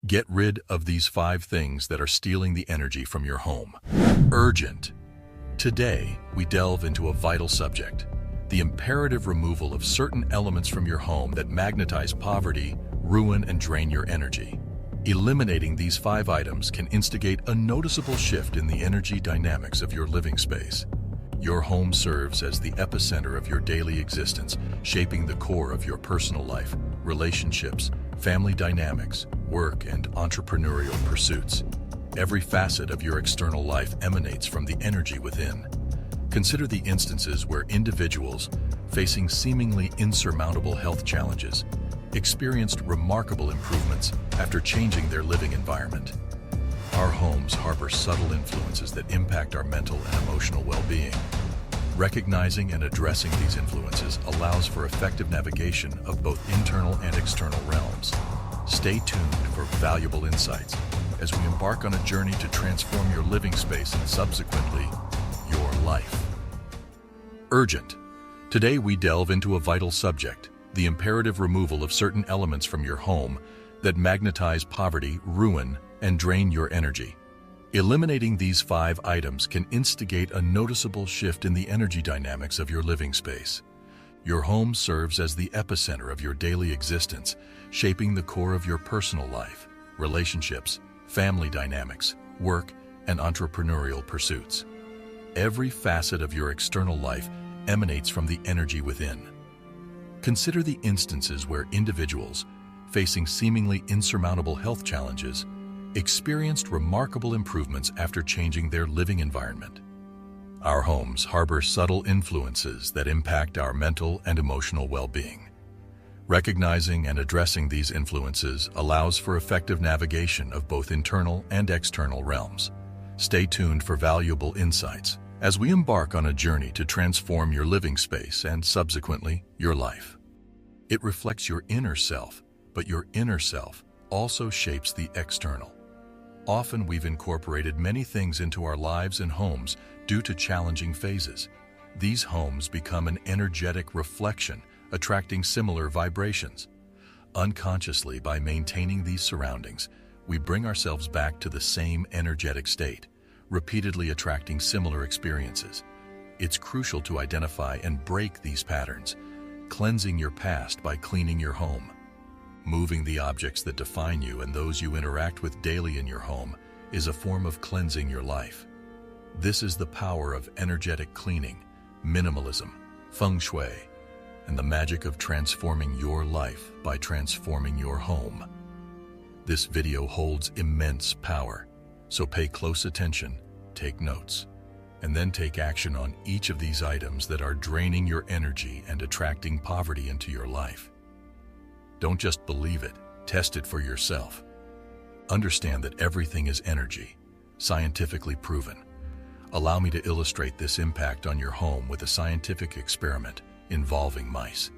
Get rid of these 5 things that are stealing the energy from your home. Urgent. Today, we delve into a vital subject: the imperative removal of certain elements from your home that magnetize poverty, ruin, and drain your energy. Eliminating these 5 items can instigate a noticeable shift in the energy dynamics of your living space. Your home serves as the epicenter of your daily existence, shaping the core of your personal life, relationships, family dynamics, work, and entrepreneurial pursuits. Every facet of your external life emanates from the energy within. Consider the instances where individuals, facing seemingly insurmountable health challenges, experienced remarkable improvements after changing their living environment. Our homes harbor subtle influences that impact our mental and emotional well-being. Recognizing and addressing these influences allows for effective navigation of both internal and external realms. Stay tuned for valuable insights as we embark on a journey to transform your living space and subsequently, your life. Urgent. Today we delve into a vital subject: the imperative removal of certain elements from your home that magnetize poverty, ruin, and drain your energy. Eliminating these 5 items can instigate a noticeable shift in the energy dynamics of your living space. Your home serves as the epicenter of your daily existence, shaping the core of your personal life, relationships, family dynamics, work, and entrepreneurial pursuits. Every facet of your external life emanates from the energy within. Consider the instances where individuals, facing seemingly insurmountable health challenges, experienced remarkable improvements after changing their living environment. Our homes harbor subtle influences that impact our mental and emotional well-being. Recognizing and addressing these influences allows for effective navigation of both internal and external realms. Stay tuned for valuable insights as we embark on a journey to transform your living space and subsequently your life. It reflects your inner self, but your inner self also shapes the external. Often we've incorporated many things into our lives and homes due to challenging phases. These homes become an energetic reflection, attracting similar vibrations. Unconsciously, by maintaining these surroundings, we bring ourselves back to the same energetic state, repeatedly attracting similar experiences. It's crucial to identify and break these patterns, cleansing your past by cleaning your home. Moving the objects that define you and those you interact with daily in your home is a form of cleansing your life. This is the power of energetic cleaning, minimalism, feng shui, and the magic of transforming your life by transforming your home. This video holds immense power, so pay close attention, take notes, and then take action on each of these items that are draining your energy and attracting poverty into your life. Don't just believe it, test it for yourself. Understand that everything is energy, scientifically proven. Allow me to illustrate this impact on your home with a scientific experiment involving mice.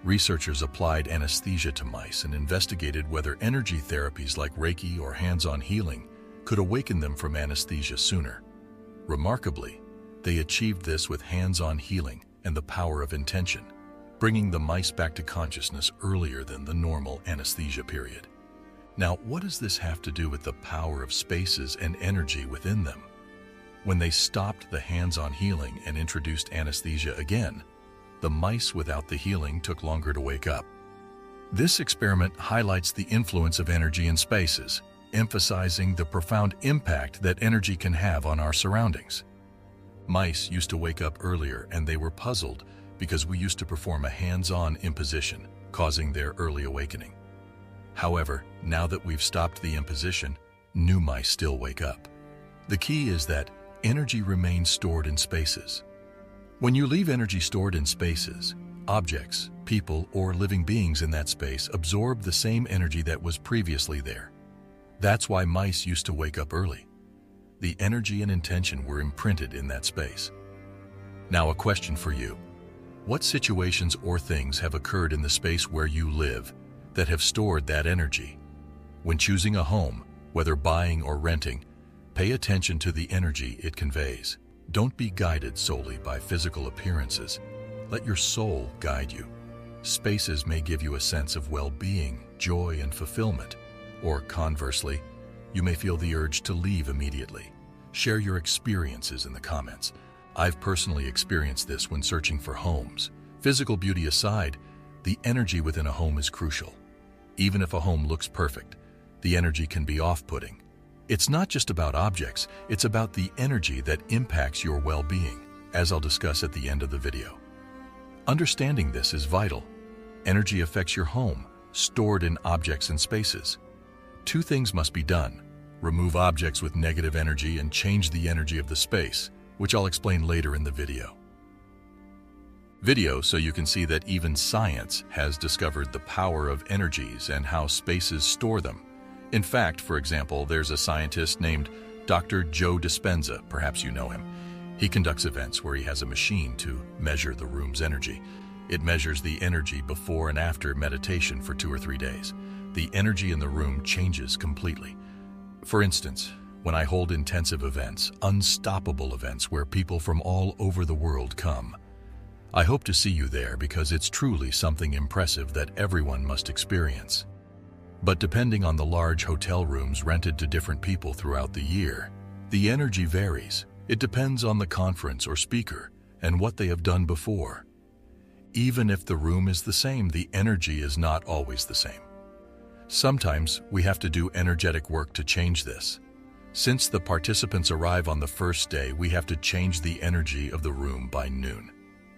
Researchers applied anesthesia to mice and investigated whether energy therapies like Reiki or hands-on healing could awaken them from anesthesia sooner. Remarkably, they achieved this with hands-on healing and the power of intention, bringing the mice back to consciousness earlier than the normal anesthesia period. Now, what does this have to do with the power of spaces and energy within them? When they stopped the hands-on healing and introduced anesthesia again, the mice without the healing took longer to wake up. This experiment highlights the influence of energy in spaces, emphasizing the profound impact that energy can have on our surroundings. Mice used to wake up earlier and they were puzzled because we used to perform a hands-on imposition, causing their early awakening. However, now that we've stopped the imposition, new mice still wake up. The key is that energy remains stored in spaces. When you leave energy stored in spaces, objects, people, or living beings in that space absorb the same energy that was previously there. That's why mice used to wake up early. The energy and intention were imprinted in that space. Now, a question for you. What situations or things have occurred in the space where you live that have stored that energy? When choosing a home, whether buying or renting, pay attention to the energy it conveys. Don't be guided solely by physical appearances. Let your soul guide you. Spaces may give you a sense of well-being, joy, and fulfillment, or conversely, you may feel the urge to leave immediately. Share your experiences in the comments. I've personally experienced this when searching for homes. Physical beauty aside, the energy within a home is crucial. Even if a home looks perfect, the energy can be off-putting. It's not just about objects, it's about the energy that impacts your well-being, as I'll discuss at the end of the video. Understanding this is vital. Energy affects your home, stored in objects and spaces. Two things must be done: remove objects with negative energy and change the energy of the space, which I'll explain later in the video. So you can see that even science has discovered the power of energies and how spaces store them. In fact, for example, there's a scientist named Dr. Joe Dispenza, perhaps you know him. He conducts events where he has a machine to measure the room's energy. It measures the energy before and after meditation for 2 or 3 days. The energy in the room changes completely. For instance, when I hold intensive events, unstoppable events where people from all over the world come, I hope to see you there because it's truly something impressive that everyone must experience. But depending on the large hotel rooms rented to different people throughout the year, the energy varies. It depends on the conference or speaker and what they have done before. Even if the room is the same, the energy is not always the same. Sometimes we have to do energetic work to change this. Since the participants arrive on the first day, we have to change the energy of the room by noon.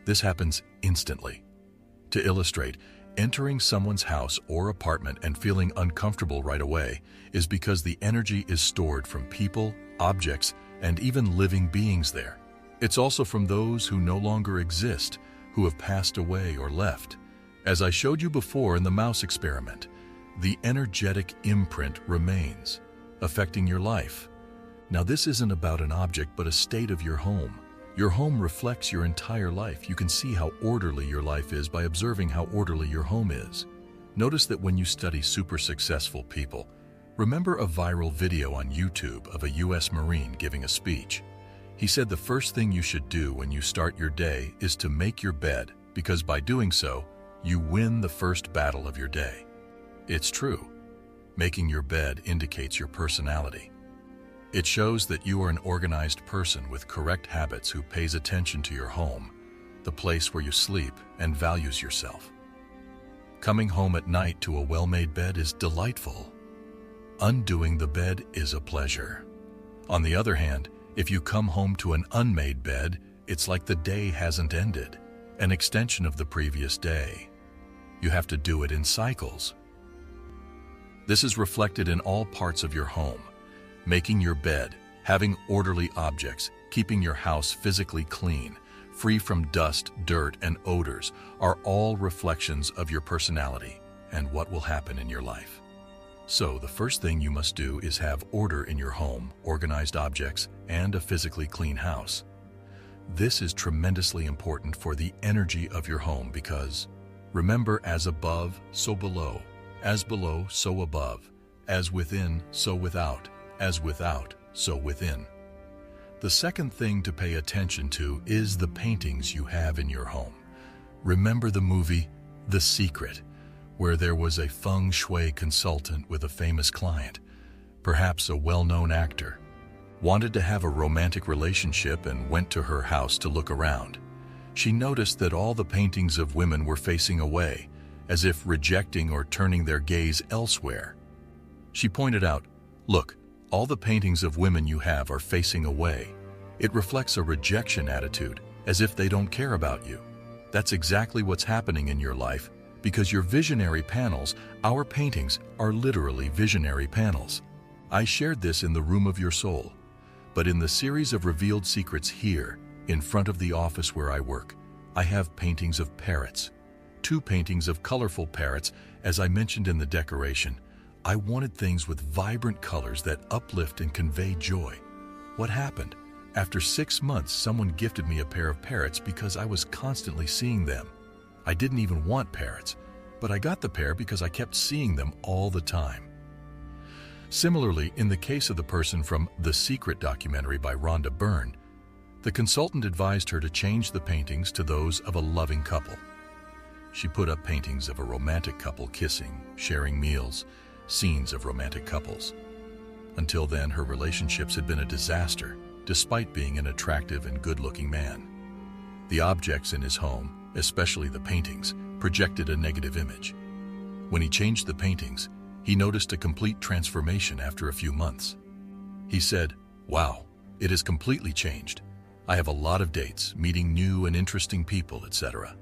This happens instantly. To illustrate, entering someone's house or apartment and feeling uncomfortable right away is because the energy is stored from people, objects, and even living beings there. It's also from those who no longer exist, who have passed away or left. As I showed you before in the mouse experiment, the energetic imprint remains, affecting your life. Now, this isn't about an object, but a state of your home. Your home reflects your entire life. You can see how orderly your life is by observing how orderly your home is. Notice that when you study super successful people, remember a viral video on YouTube of a U.S. Marine giving a speech. He said the first thing you should do when you start your day is to make your bed, because by doing so, you win the first battle of your day. It's true. Making your bed indicates your personality. It shows that you are an organized person with correct habits who pays attention to your home, the place where you sleep, and values yourself. Coming home at night to a well-made bed is delightful. Undoing the bed is a pleasure. On the other hand, if you come home to an unmade bed, it's like the day hasn't ended, an extension of the previous day. You have to do it in cycles. This is reflected in all parts of your home. Making your bed, having orderly objects, keeping your house physically clean, free from dust, dirt, and odors are all reflections of your personality and what will happen in your life. So the first thing you must do is have order in your home, organized objects, and a physically clean house. This is tremendously important for the energy of your home because, remember, as above, so below, as below, so above, as within, so without, as without, so within. The second thing to pay attention to is the paintings you have in your home. Remember the movie The Secret, where there was a feng shui consultant with a famous client, perhaps a well-known actor, wanted to have a romantic relationship and went to her house to look around. She noticed that all the paintings of women were facing away, as if rejecting or turning their gaze elsewhere. She pointed out, "Look, all the paintings of women you have are facing away. It reflects a rejection attitude, as if they don't care about you. That's exactly what's happening in your life, because your visionary panels, our paintings, are literally visionary panels. I shared this in the Room of Your Soul, but in the series of Revealed Secrets here, in front of the office where I work, I have paintings of parrots. 2 paintings of colorful parrots, as I mentioned in the decoration. I wanted things with vibrant colors that uplift and convey joy. What happened? After 6 months, someone gifted me a pair of parrots because I was constantly seeing them. I didn't even want parrots, but I got the pair because I kept seeing them all the time. Similarly, in the case of the person from The Secret documentary by Rhonda Byrne, the consultant advised her to change the paintings to those of a loving couple. She put up paintings of a romantic couple kissing, sharing meals, scenes of romantic couples. Until then, her relationships had been a disaster, despite being an attractive and good-looking man. The objects in his home, especially the paintings, projected a negative image. When he changed the paintings, he noticed a complete transformation after a few months. He said, "Wow, it has completely changed. I have a lot of dates, meeting new and interesting people, etc."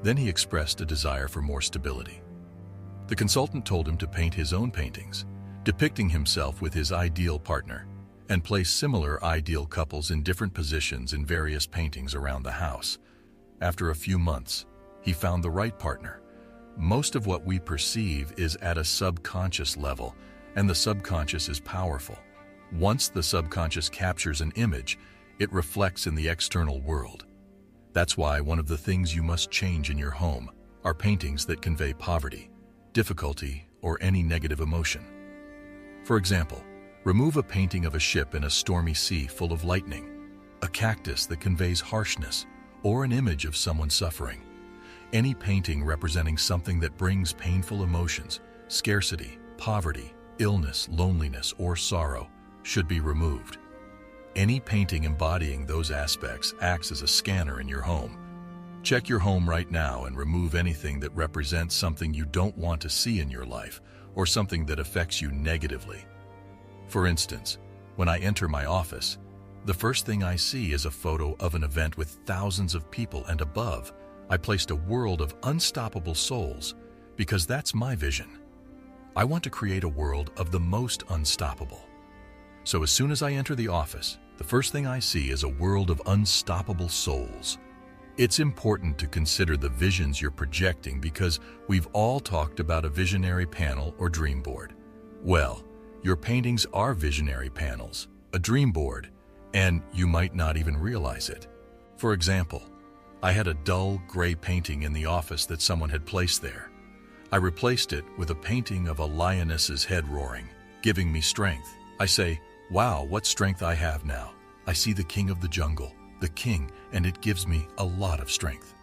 Then he expressed a desire for more stability. The consultant told him to paint his own paintings, depicting himself with his ideal partner, and place similar ideal couples in different positions in various paintings around the house. After a few months, he found the right partner. Most of what we perceive is at a subconscious level, and the subconscious is powerful. Once the subconscious captures an image, it reflects in the external world. That's why one of the things you must change in your home are paintings that convey poverty, difficulty, or any negative emotion. For example, remove a painting of a ship in a stormy sea full of lightning, a cactus that conveys harshness, or an image of someone suffering. Any painting representing something that brings painful emotions, scarcity, poverty, illness, loneliness, or sorrow should be removed. Any painting embodying those aspects acts as a scanner in your home. Check your home right now and remove anything that represents something you don't want to see in your life or something that affects you negatively. For instance, when I enter my office, the first thing I see is a photo of an event with thousands of people, and above, I placed a world of unstoppable souls because that's my vision. I want to create a world of the most unstoppable. So as soon as I enter the office, the first thing I see is a world of unstoppable souls. It's important to consider the visions you're projecting because we've all talked about a visionary panel or dream board. Well, your paintings are visionary panels, a dream board, and you might not even realize it. For example, I had a dull gray painting in the office that someone had placed there. I replaced it with a painting of a lioness's head roaring, giving me strength. I say, "Wow, what strength I have now. I see the king of the jungle, the king, and it gives me a lot of strength."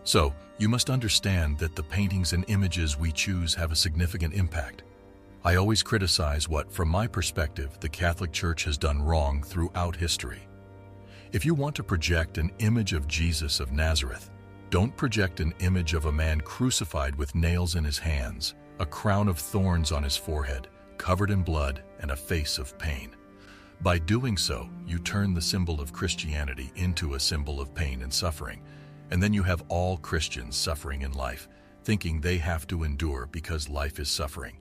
So, you must understand that the paintings and images we choose have a significant impact. I always criticize what, from my perspective, the Catholic Church has done wrong throughout history. If you want to project an image of Jesus of Nazareth, don't project an image of a man crucified with nails in his hands, a crown of thorns on his forehead, covered in blood, and a face of pain. By doing so, you turn the symbol of Christianity into a symbol of pain and suffering, and then you have all Christians suffering in life, thinking they have to endure because life is suffering.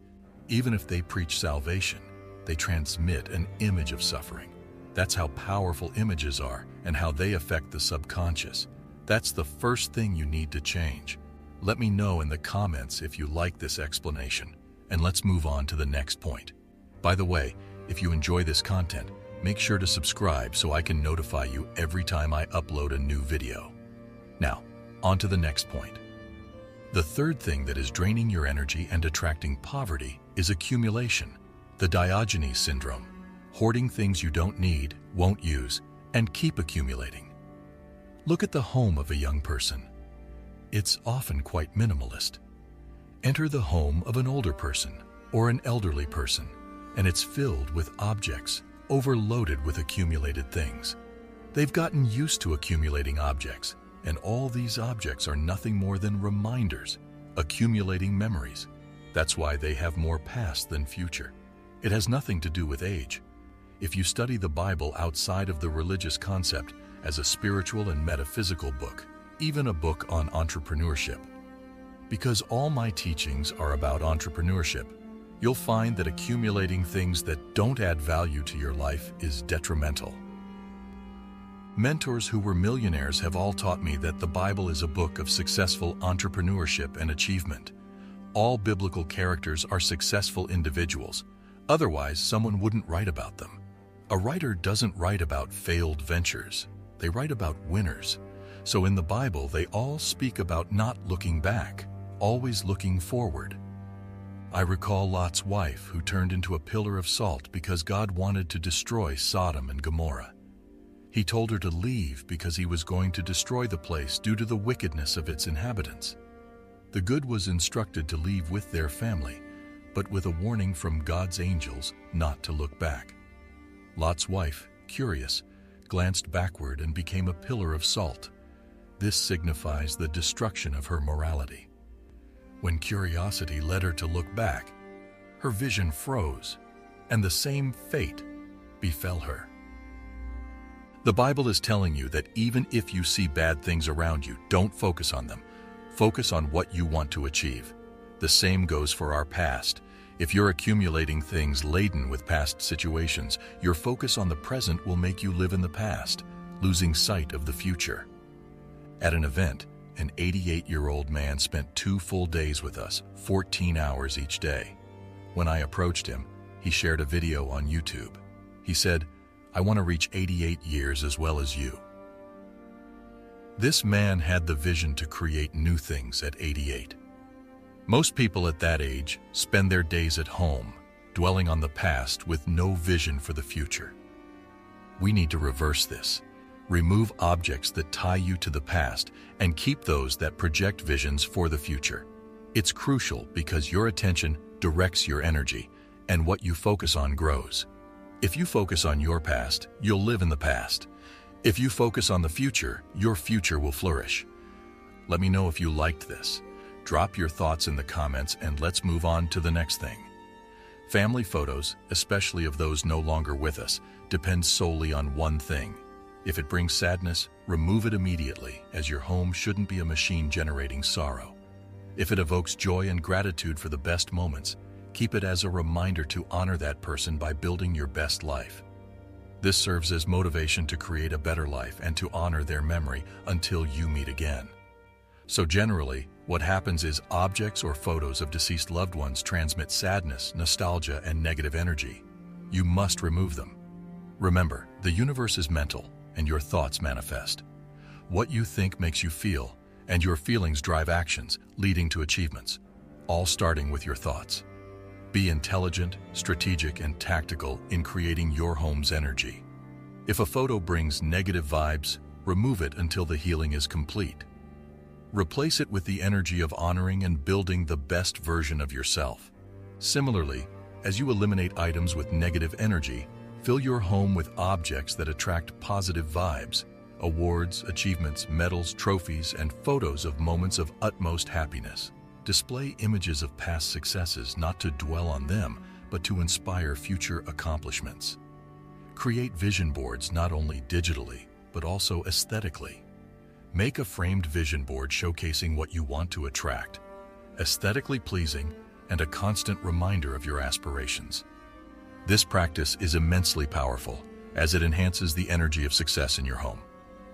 Even if they preach salvation, they transmit an image of suffering. That's how powerful images are and how they affect the subconscious. That's the first thing you need to change. Let me know in the comments if you like this explanation, and let's move on to the next point. By the way, if you enjoy this content, make sure to subscribe so I can notify you every time I upload a new video. Now, on to the next point. The third thing that is draining your energy and attracting poverty is accumulation, the Diogenes syndrome, hoarding things you don't need, won't use, and keep accumulating. Look at the home of a young person. It's often quite minimalist. Enter the home of an older person or an elderly person, and it's filled with objects, overloaded with accumulated things. They've gotten used to accumulating objects, and all these objects are nothing more than reminders, accumulating memories. That's why they have more past than future. It has nothing to do with age. If you study the Bible outside of the religious concept as a spiritual and metaphysical book, even a book on entrepreneurship. Because all my teachings are about entrepreneurship, you'll find that accumulating things that don't add value to your life is detrimental. Mentors who were millionaires have all taught me that the Bible is a book of successful entrepreneurship and achievement. All biblical characters are successful individuals, otherwise someone wouldn't write about them. A writer doesn't write about failed ventures, they write about winners. So in the Bible, they all speak about not looking back, always looking forward. I recall Lot's wife who turned into a pillar of salt because God wanted to destroy Sodom and Gomorrah. He told her to leave because he was going to destroy the place due to the wickedness of its inhabitants. The good was instructed to leave with their family, but with a warning from God's angels not to look back. Lot's wife, curious, glanced backward and became a pillar of salt. This signifies the destruction of her morality. When curiosity led her to look back, her vision froze, and the same fate befell her. The Bible is telling you that even if you see bad things around you, don't focus on them. Focus on what you want to achieve. The same goes for our past. If you're accumulating things laden with past situations, your focus on the present will make you live in the past, losing sight of the future. At an event, an 88-year-old man spent 2 full days with us, 14 hours each day. When I approached him, he shared a video on YouTube. He said, "I want to reach 88 years as well as you." This man had the vision to create new things at 88. Most people at that age spend their days at home, dwelling on the past with no vision for the future. We need to reverse this. Remove objects that tie you to the past and keep those that project visions for the future. It's crucial because your attention directs your energy, and what you focus on grows. If you focus on your past, you'll live in the past. If you focus on the future, your future will flourish. Let me know if you liked this. Drop your thoughts in the comments and let's move on to the next thing. Family photos, especially of those no longer with us, depend solely on one thing. If it brings sadness, remove it immediately, as your home shouldn't be a machine generating sorrow. If it evokes joy and gratitude for the best moments, keep it as a reminder to honor that person by building your best life. This serves as motivation to create a better life and to honor their memory until you meet again. So generally, what happens is objects or photos of deceased loved ones transmit sadness, nostalgia, and negative energy. You must remove them. Remember, the universe is mental, and your thoughts manifest. What you think makes you feel, and your feelings drive actions, leading to achievements, all starting with your thoughts. Be intelligent, strategic, and tactical in creating your home's energy. If a photo brings negative vibes, remove it until the healing is complete. Replace it with the energy of honoring and building the best version of yourself. Similarly, as you eliminate items with negative energy, fill your home with objects that attract positive vibes, awards, achievements, medals, trophies, and photos of moments of utmost happiness. Display images of past successes not to dwell on them, but to inspire future accomplishments. Create vision boards not only digitally, but also aesthetically. Make a framed vision board showcasing what you want to attract, aesthetically pleasing, and a constant reminder of your aspirations. This practice is immensely powerful, as it enhances the energy of success in your home.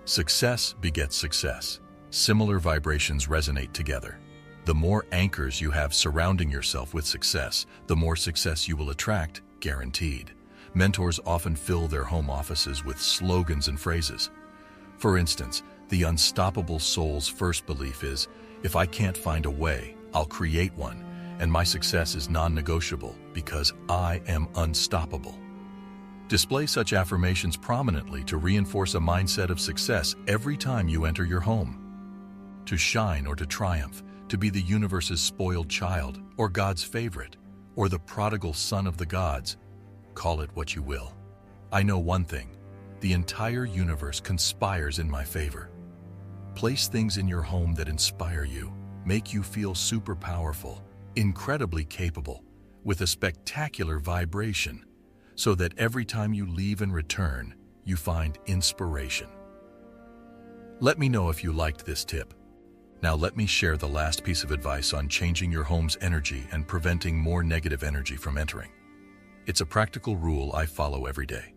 Success begets success. Similar vibrations resonate together. The more anchors you have surrounding yourself with success, the more success you will attract, guaranteed. Mentors often fill their home offices with slogans and phrases. For instance, the unstoppable soul's first belief is, "If I can't find a way, I'll create one, and my success is non-negotiable because I am unstoppable." Display such affirmations prominently to reinforce a mindset of success every time you enter your home. To shine or to triumph, to be the universe's spoiled child, or God's favorite, or the prodigal son of the gods, call it what you will. I know one thing: the entire universe conspires in my favor. Place things in your home that inspire you, make you feel super powerful, incredibly capable, with a spectacular vibration, so that every time you leave and return, you find inspiration. Let me know if you liked this tip. Now let me share the last piece of advice on changing your home's energy and preventing more negative energy from entering. It's a practical rule I follow every day.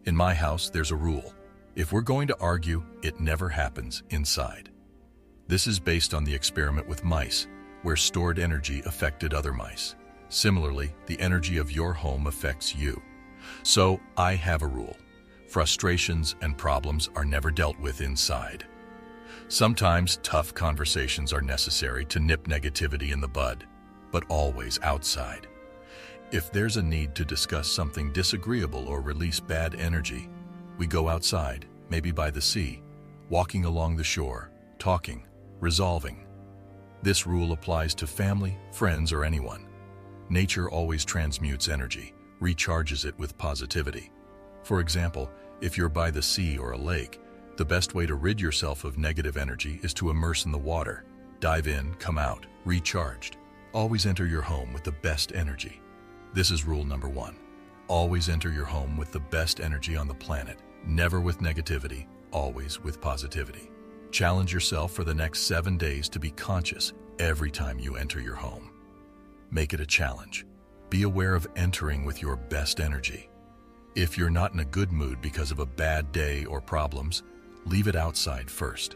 In my house, there's a rule. If we're going to argue, it never happens inside. This is based on the experiment with mice, where stored energy affected other mice. Similarly, the energy of your home affects you. So, I have a rule. Frustrations and problems are never dealt with inside. Sometimes tough conversations are necessary to nip negativity in the bud, but always outside. If there's a need to discuss something disagreeable or release bad energy, we go outside, maybe by the sea, walking along the shore, talking, resolving. This rule applies to family, friends, or anyone. Nature always transmutes energy, recharges it with positivity. For example, if you're by the sea or a lake, the best way to rid yourself of negative energy is to immerse in the water. Dive in, come out, recharged. Always enter your home with the best energy. This is rule number 1. Always enter your home with the best energy on the planet. Never with negativity, always with positivity. Challenge yourself for the next 7 days to be conscious every time you enter your home. Make it a challenge. Be aware of entering with your best energy. If you're not in a good mood because of a bad day or problems, leave it outside first.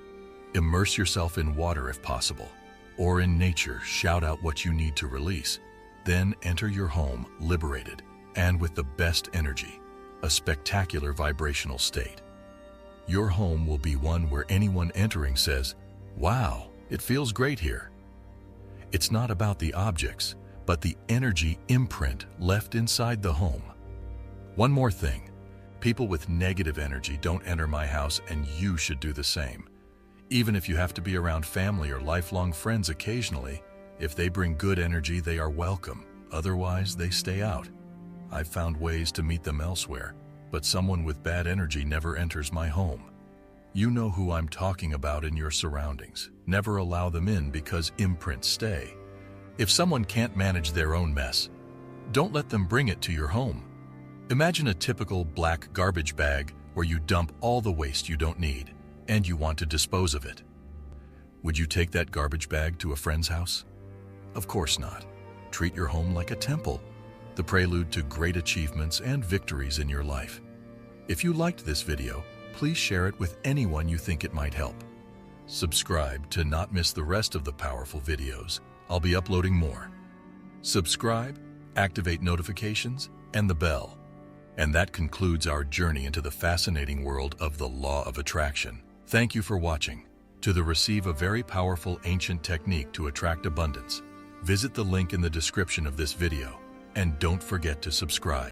Immerse yourself in water if possible, or in nature, shout out what you need to release. Then enter your home liberated and with the best energy, a spectacular vibrational state. Your home will be one where anyone entering says, "Wow, it feels great here." It's not about the objects, but the energy imprint left inside the home. One more thing, people with negative energy don't enter my house, and you should do the same. Even if you have to be around family or lifelong friends occasionally, if they bring good energy, they are welcome. Otherwise, they stay out. I've found ways to meet them elsewhere, but someone with bad energy never enters my home. You know who I'm talking about in your surroundings. Never allow them in because imprints stay. If someone can't manage their own mess, don't let them bring it to your home. Imagine a typical black garbage bag where you dump all the waste you don't need and you want to dispose of it. Would you take that garbage bag to a friend's house? Of course not. Treat your home like a temple, the prelude to great achievements and victories in your life. If you liked this video, please share it with anyone you think it might help. Subscribe to not miss the rest of the powerful videos. I'll be uploading more. Subscribe, activate notifications, and the bell. And that concludes our journey into the fascinating world of the law of attraction. Thank you for watching. To receive a very powerful ancient technique to attract abundance, visit the link in the description of this video, and don't forget to subscribe.